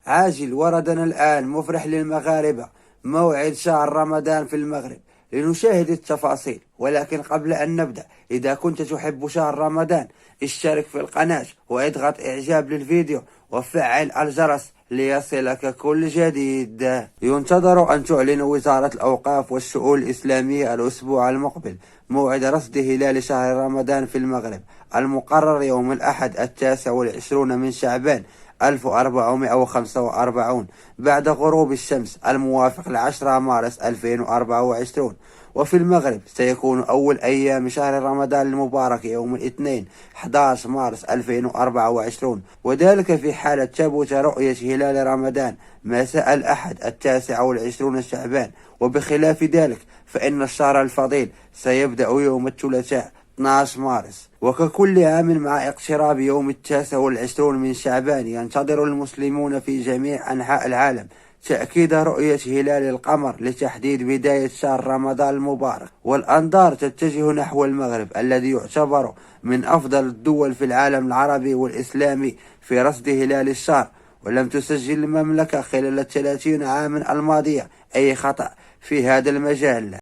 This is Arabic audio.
عاجل وردنا الآن مفرح للمغاربة، موعد شهر رمضان في المغرب. لنشاهد التفاصيل، ولكن قبل أن نبدأ، إذا كنت تحب شهر رمضان اشترك في القناة واضغط إعجاب للفيديو وفعل الجرس ليصلك كل جديد. ينتظر أن تعلن وزارة الأوقاف والشؤون الإسلامية الأسبوع المقبل موعد رصد هلال شهر رمضان في المغرب، المقرر يوم الأحد 29 من شعبان 1445 بعد غروب الشمس، الموافق 10 مارس 2024. وفي المغرب سيكون أول أيام شهر رمضان المبارك يوم الاثنين 11 مارس 2024، وذلك في حالة ثبوت رؤية هلال رمضان مساء الأحد 29 شعبان. وبخلاف ذلك فإن الشهر الفضيل سيبدأ يوم الثلاثاء 12 مارس. وككل عام مع اقتراب يوم 29 من شعبان، ينتظر المسلمون في جميع أنحاء العالم تأكيد رؤية هلال القمر لتحديد بداية شهر رمضان المبارك. والأنظار تتجه نحو المغرب الذي يعتبر من أفضل الدول في العالم العربي والإسلامي في رصد هلال الشهر، ولم تسجل المملكة خلال 30 عاما الماضية أي خطأ في هذا المجال.